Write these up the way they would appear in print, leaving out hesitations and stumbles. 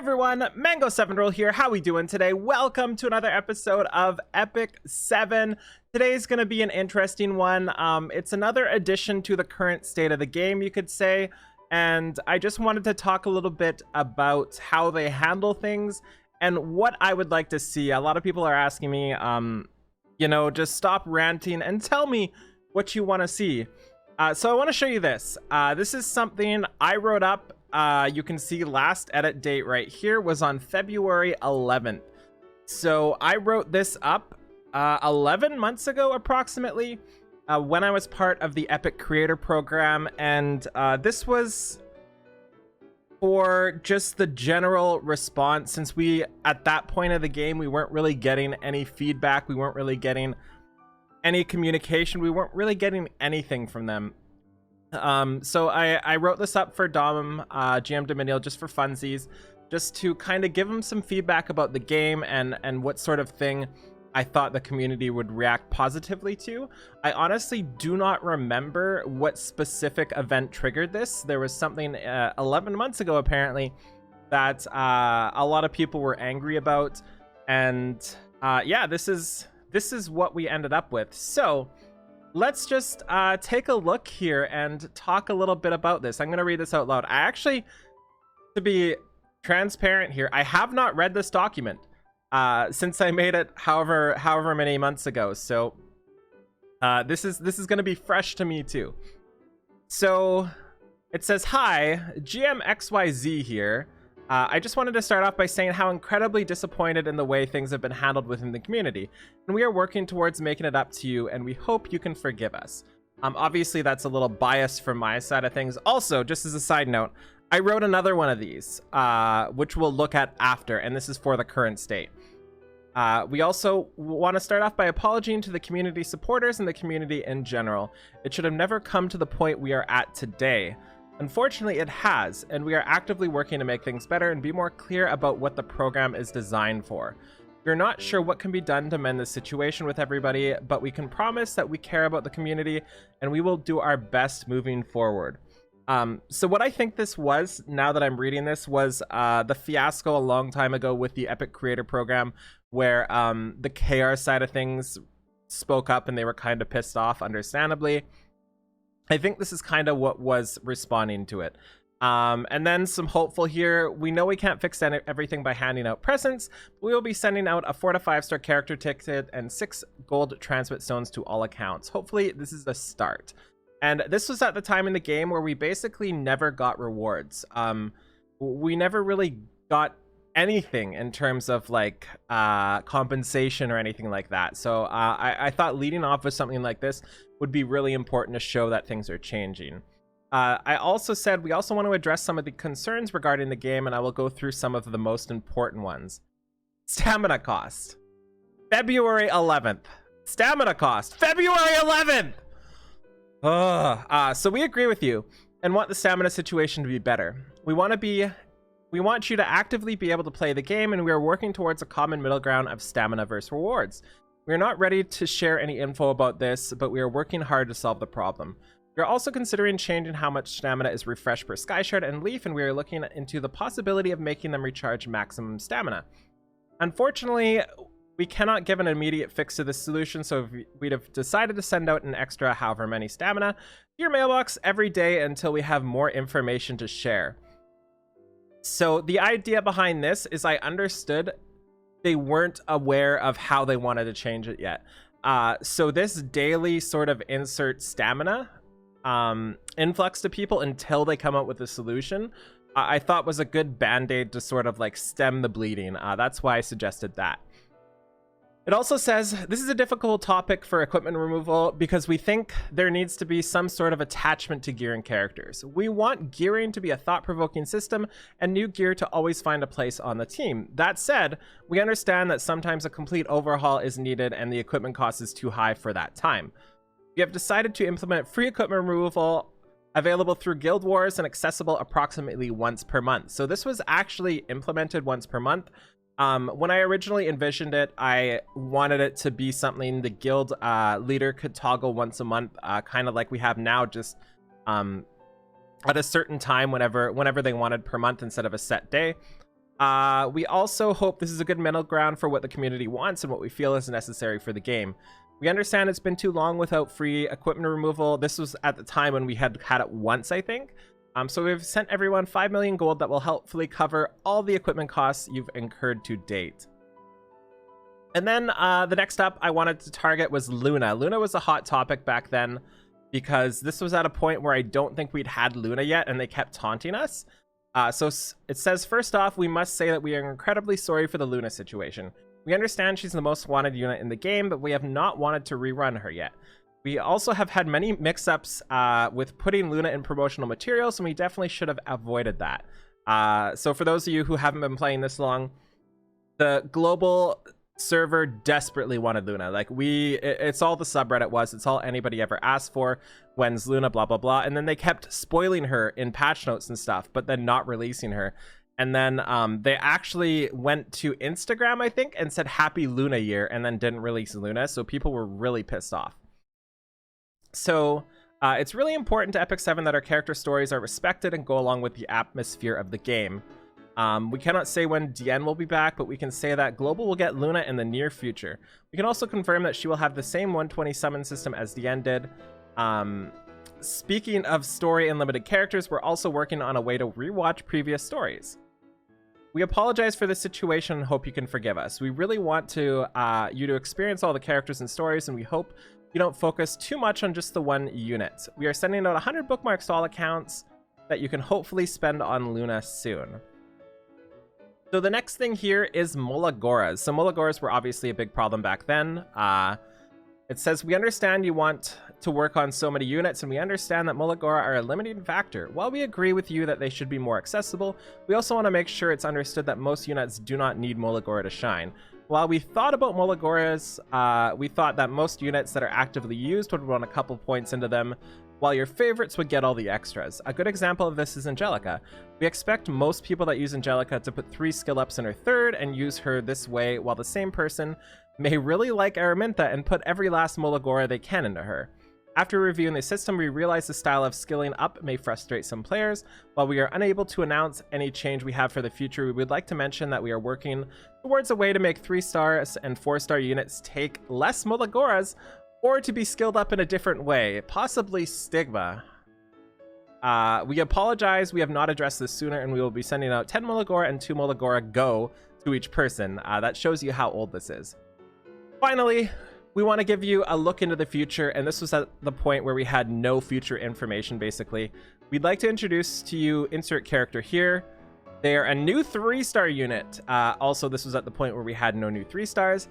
everyone, Mango7Roll here. How we doing today? Welcome to another episode of Epic 7. Today's gonna be an interesting one. It's another addition to the current state of the game, you could say, and I just wanted to talk a little bit about how they handle things and what I would like to see. A lot of people are asking me, just stop ranting and tell me what you want to see. So I want to show you this. This is something I wrote up. You can see last edit date right here was on February 11th. So I wrote this up 11 months ago approximately, when I was part of the Epic Creator Program, and this was for just the general response, since we at that point of the game we weren't really getting any feedback, we weren't really getting any communication, we weren't really getting anything from them. So I wrote this up for Dom, GM Dominial, just for funsies, just to kind of give him some feedback about the game and what sort of thing I thought the community would react positively to. I honestly do not remember what specific event triggered this. There was something 11 months ago apparently that a lot of people were angry about, and yeah, this is what we ended up with. So let's just take a look here and talk a little bit about this. I'm going to read this out loud. I actually, to be transparent here, I have not read this document since I made it however many months ago. So this is going to be fresh to me too. So it says, "Hi, GM XYZ here. I just wanted to start off by saying how incredibly disappointed in the way things have been handled within the community, and we are working towards making it up to you, and we hope you can forgive us." Obviously that's a little biased from my side of things. Also, just as a side note, I wrote another one of these, which we'll look at after, and this is for the current state. We also want to start off by apologizing to the community supporters and the community in general. It should have never come to the point we are at today. Unfortunately, it has, and we are actively working to make things better and be more clear about what the program is designed for. We're not sure what can be done to mend the situation with everybody, but we can promise that we care about the community and we will do our best moving forward. So what I think this was, now that I'm reading this, was the fiasco a long time ago with the Epic Creator Program, where the KR side of things spoke up and they were kind of pissed off, understandably. I think this is kind of what was responding to it. And then some hopeful here. We know we can't fix everything by handing out presents, but we will be sending out a 4 to 5 star character ticket and 6 gold transmit stones to all accounts. Hopefully this is the start. And this was at the time in the game where we basically never got rewards. We never really got anything in terms of like compensation or anything like that. So I thought leading off with something like this would be really important to show that things are changing. I also said we also want to address some of the concerns regarding the game, and I will go through some of the most important ones. Stamina cost. February 11th. Stamina cost. February 11th! So we agree with you and want the stamina situation to be better. We want you to actively be able to play the game, and we are working towards a common middle ground of stamina versus rewards. We are not ready to share any info about this, but we are working hard to solve the problem. We are also considering changing how much stamina is refreshed per Skyshard and Leaf, and we are looking into the possibility of making them recharge maximum stamina. Unfortunately, we cannot give an immediate fix to this solution, so we'd have decided to send out an extra however many stamina to your mailbox every day until we have more information to share. So the idea behind this is I understood they weren't aware of how they wanted to change it yet. So this daily sort of insert stamina influx to people until they come up with a solution, I thought was a good band-aid to sort of like stem the bleeding. That's why I suggested that. It also says this is a difficult topic for equipment removal because we think there needs to be some sort of attachment to gearing characters. We want gearing to be a thought-provoking system and new gear to always find a place on the team. That said, we understand that sometimes a complete overhaul is needed and the equipment cost is too high for that time. We have decided to implement free equipment removal available through Guild Wars and accessible approximately once per month. So this was actually implemented once per month. When I originally envisioned it, I wanted it to be something the guild leader could toggle once a month, kind of like we have now, just at a certain time whenever they wanted per month instead of a set day. We also hope this is a good middle ground for what the community wants and what we feel is necessary for the game. We understand it's been too long without free equipment removal. This was at the time when we had it once, I think. So we've sent everyone 5 million gold that will helpfully cover all the equipment costs you've incurred to date. And then the next up I wanted to target was Luna. Luna was a hot topic back then because this was at a point where I don't think we'd had Luna yet and they kept taunting us. So it says, first off, we must say that we are incredibly sorry for the Luna situation. We understand she's the most wanted unit in the game, but we have not wanted to rerun her yet. We also have had many mix-ups with putting Luna in promotional materials, and we definitely should have avoided that. So for those of you who haven't been playing this long, the global server desperately wanted Luna. Like, it's all the subreddit was, it's all anybody ever asked for. When's Luna, blah blah blah. And then they kept spoiling her in patch notes and stuff, but then not releasing her. And then they actually went to Instagram, I think, and said happy Luna year, and then didn't release Luna, so people were really pissed off. So it's really important to Epic 7 that our character stories are respected and go along with the atmosphere of the game. We cannot say when Diene will be back, but we can say that Global will get Luna in the near future. We can also confirm that she will have the same 120 summon system as Diene did. Speaking of story and limited characters, we're also working on a way to rewatch previous stories. We apologize for this situation and hope you can forgive us. We really want to you to experience all the characters and stories, and we hope you don't focus too much on just the one unit. We are sending out 100 bookmarks to all accounts that you can hopefully spend on Luna soon. So the next thing here is Molagoras. So Molagoras were obviously a big problem back then. It says, we understand you want to work on so many units, and we understand that Molagora are a limiting factor. While we agree with you that they should be more accessible, we also want to make sure it's understood that most units do not need Molagora to shine. While we thought about Molagoras, we thought that most units that are actively used would run a couple points into them, while your favorites would get all the extras. A good example of this is Angelica. We expect most people that use Angelica to put 3 skill ups in her third and use her this way, while the same person may really like Araminta and put every last Molagora they can into her. After reviewing the system, we realize the style of skilling up may frustrate some players. While we are unable to announce any change we have for the future, we would like to mention that we are working towards a way to make 3-star and 4-star units take less Molagoras, or to be skilled up in a different way, possibly Stigma. We apologize, we have not addressed this sooner, and we will be sending out 10 Molagora and 2 Molagora Go to each person. That shows you how old this is. Finally, we want to give you a look into the future, and this was at the point where we had no future information, basically. We'd like to introduce to you insert character here. They are a new 3-star unit. Also, this was at the point where we had no new 3-stars,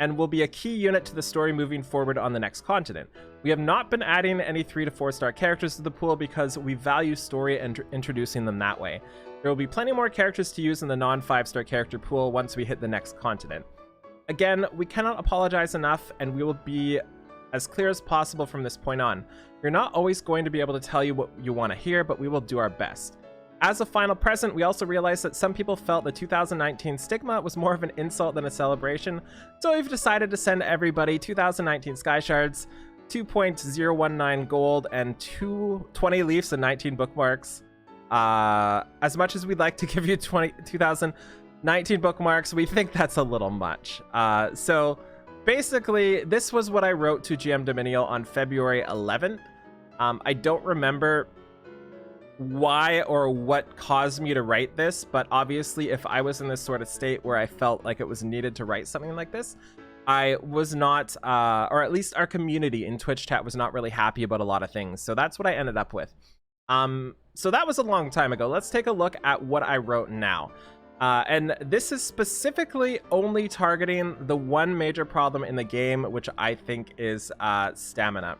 and will be a key unit to the story moving forward on the next continent. We have not been adding any 3 to 4-star characters to the pool because we value story and introducing them that way. There will be plenty more characters to use in the non-5-star character pool once we hit the next continent. Again, we cannot apologize enough, and we will be as clear as possible from this point on. We're not always going to be able to tell you what you want to hear, but we will do our best. As a final present, we also realized that some people felt the 2019 Stigma was more of an insult than a celebration, so we've decided to send everybody 2019 Sky Shards, 2.019 gold, and 20 leaves and 19 bookmarks. As much as we'd like to give you 2019 bookmarks, we think that's a little much. So basically, this was what I wrote to GM Dominial on February 11th. I don't remember why or what caused me to write this, but obviously if I was in this sort of state where I felt like it was needed to write something like this, I was not, or at least our community in Twitch chat was not really happy about a lot of things. So that's what I ended up with. So that was a long time ago. Let's take a look at what I wrote now. And this is specifically only targeting the one major problem in the game, which I think is stamina.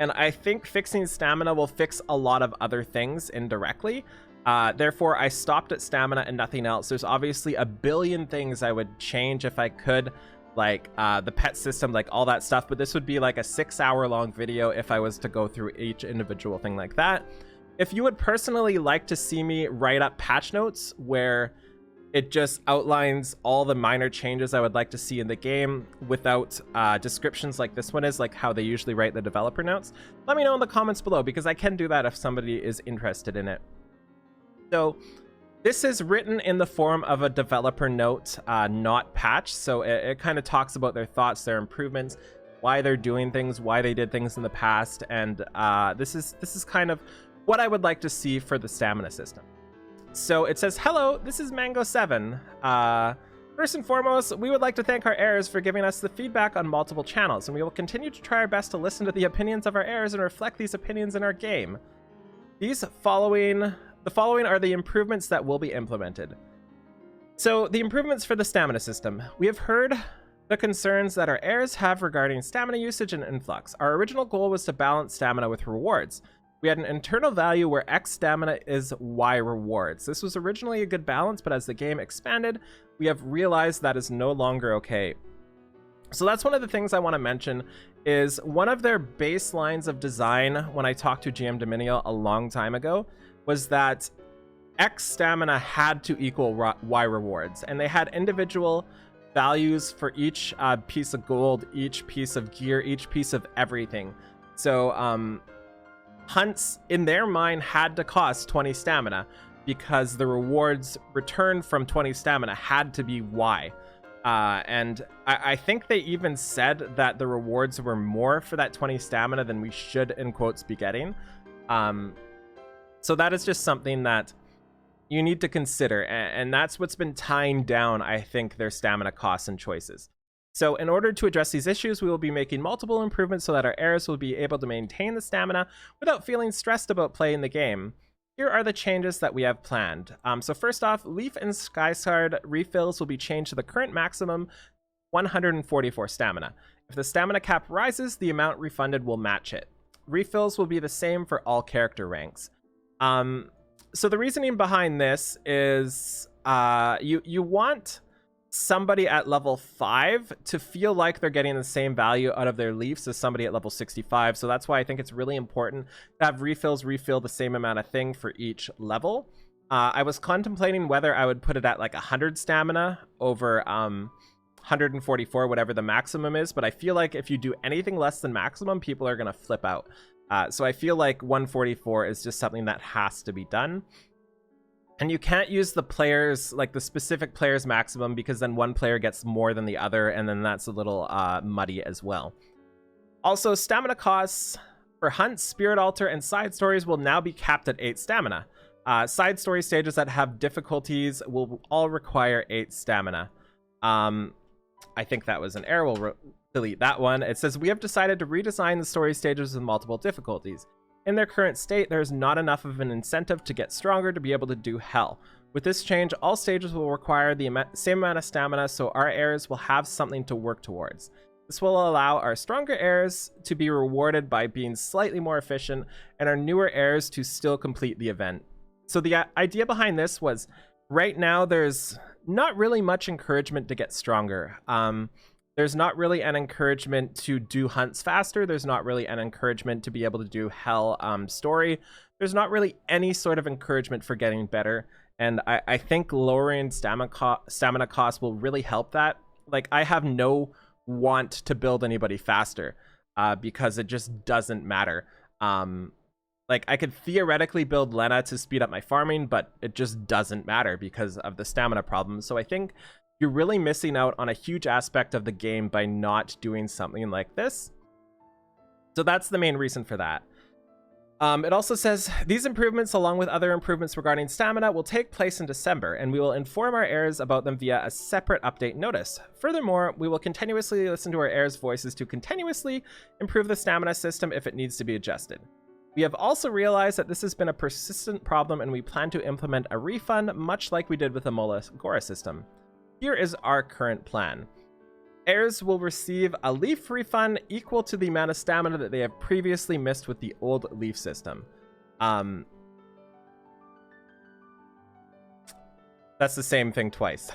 And I think fixing stamina will fix a lot of other things indirectly. Therefore, I stopped at stamina and nothing else. There's obviously a billion things I would change if I could, like the pet system, like all that stuff. But this would be like a 6-hour-long video if I was to go through each individual thing like that. If you would personally like to see me write up patch notes where it just outlines all the minor changes I would like to see in the game without descriptions like this one is, like how they usually write the developer notes, let me know in the comments below, because I can do that if somebody is interested in it. So This is written in the form of a developer note, not patch. So it kind of talks about their thoughts, their improvements, why they're doing things, why they did things in the past. And this is kind of what I would like to see for the stamina system. So it says, hello, this is Mango7. First and foremost, we would like to thank our heirs for giving us the feedback on multiple channels, and we will continue to try our best to listen to the opinions of our heirs and reflect these opinions in our game. The following are the improvements that will be implemented. So, the improvements for the stamina system. We have heard the concerns that our heirs have regarding stamina usage and influx. Our original goal was to balance stamina with rewards. We had an internal value where X stamina is Y rewards. This was originally a good balance, but as the game expanded, we have realized that is no longer okay. So that's one of the things I want to mention, is one of their baselines of design when I talked to GM Dominion a long time ago was that X stamina had to equal Y rewards, and they had individual values for each piece of gold, each piece of gear, each piece of everything. So hunts in their mind had to cost 20 stamina because the rewards returned from 20 stamina had to be Y. And I think they even said that the rewards were more for that 20 stamina than we should, in quotes, be getting. So that is just something that you need to consider, and that's what's been tying down, I think, their stamina costs and choices. So in order to address these issues, we will be making multiple improvements so that our heirs will be able to maintain the stamina without feeling stressed about playing the game. Here are the changes that we have planned. So first off, Leaf and Skyscard refills will be changed to the current maximum 144 stamina. If the stamina cap rises, the amount refunded will match it. Refills will be the same for all character ranks. So the reasoning behind this is you want somebody at level 5 to feel like they're getting the same value out of their leafs as somebody at level 65. So that's why I think it's really important to have refills refill the same amount of thing for each level. I was contemplating whether I would put it at like 100 stamina over 144, whatever the maximum is, but I feel like if you do anything less than maximum, people are going to flip out. So I feel like 144 is just something that has to be done. And you can't use the players, like the specific player's maximum, because then one player gets more than the other, and then that's a little muddy as well. Also, stamina costs for hunts, spirit altar, and side stories will now be capped at 8 stamina. Side story stages that have difficulties will all require 8 stamina. I think that was an error. We'll delete that one. It says, we have decided to redesign the story stages with multiple difficulties. In their current state, there is not enough of an incentive to get stronger to be able to do hell. With this change, all stages will require the same amount of stamina, so our heirs will have something to work towards. This will allow our stronger heirs to be rewarded by being slightly more efficient, and our newer heirs to still complete the event. So the idea behind this was, right now there's not really much encouragement to get stronger. There's not really an encouragement to do hunts faster. There's not really an encouragement to be able to do hell story. There's not really any sort of encouragement for getting better. And I think lowering stamina cost will really help that. Like, I have no want to build anybody faster because it just doesn't matter. Like, I could theoretically build Lena to speed up my farming, but it just doesn't matter because of the stamina problem. So I think you're really missing out on a huge aspect of the game by not doing something like this. So that's the main reason for that. It also says, these improvements, along with other improvements regarding stamina, will take place in December, and we will inform our heirs about them via a separate update notice. Furthermore, we will continuously listen to our heirs' voices to continuously improve the stamina system if it needs to be adjusted. We have also realized that this has been a persistent problem, and we plan to implement a refund, much like we did with the Mola Gora system. Here is our current plan. Heirs will receive a leaf refund equal to the amount of stamina that they have previously missed with the old leaf system. That's the same thing twice.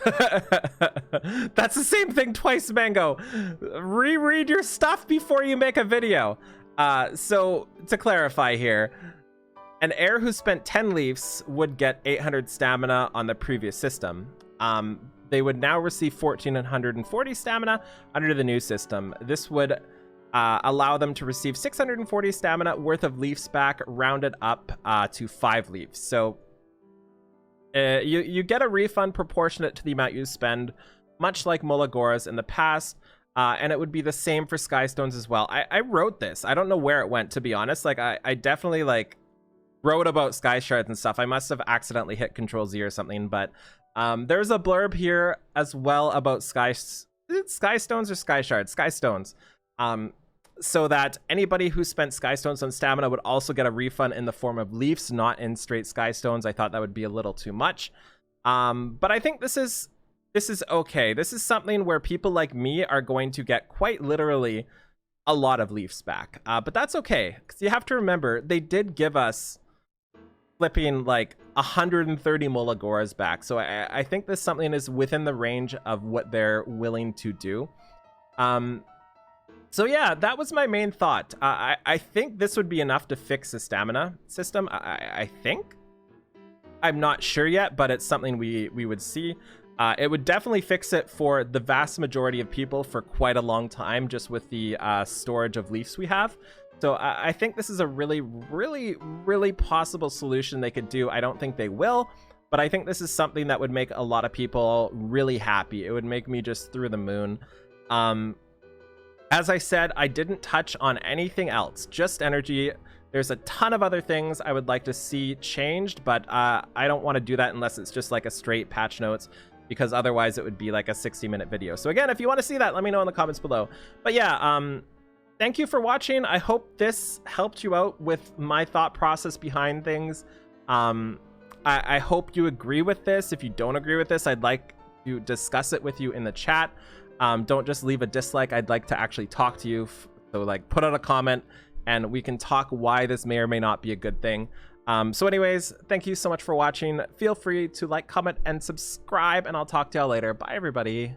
That's the same thing twice, Mango. Reread your stuff before you make a video. So to clarify here, an heir who spent 10 leaves would get 800 stamina on the previous system. They would now receive 1,440 stamina under the new system. This would allow them to receive 640 stamina worth of leaves back, rounded up to 5 leaves. So You get a refund proportionate to the amount you spend, much like Molagoras in the past. And it would be the same for Skystones as well. I wrote this. I don't know where it went, to be honest. Like, I definitely, like, wrote about Sky Shards and stuff. I must have accidentally hit Control Z or something, but there's a blurb here as well about Skystones or Sky Shards? Skystones. So that anybody who spent Skystones on stamina would also get a refund in the form of Leafs, not in straight Skystones. I thought that would be a little too much. But I think this is okay. This is something where people like me are going to get quite literally a lot of Leafs back. But that's okay, because you have to remember, they did give us flipping like 130 Molagoras back. So I think this something is within the range of what they're willing to do. So yeah, that was my main thought. I think this would be enough to fix the stamina system. I think. I'm not sure yet, but it's something we would see. It would definitely fix it for the vast majority of people for quite a long time, just with the storage of Leafs we have. So I think this is a really, really, really possible solution they could do. I don't think they will, but I think this is something that would make a lot of people really happy. It would make me just through the moon. As I said, I didn't touch on anything else, just energy. There's a ton of other things I would like to see changed, but I don't want to do that unless it's just like a straight patch notes, because otherwise it would be like a 60-minute video. So again, if you want to see that, let me know in the comments below. But yeah, thank you for watching. I hope this helped you out with my thought process behind things. I hope you agree with this. If you don't agree with this, I'd like to discuss it with you in the chat. Don't just leave a dislike. I'd like to actually talk to you. So like, put out a comment and we can talk why this may or may not be a good thing. So anyways, thank you so much for watching. Feel free to like, comment, and subscribe, and I'll talk to y'all later. Bye, everybody.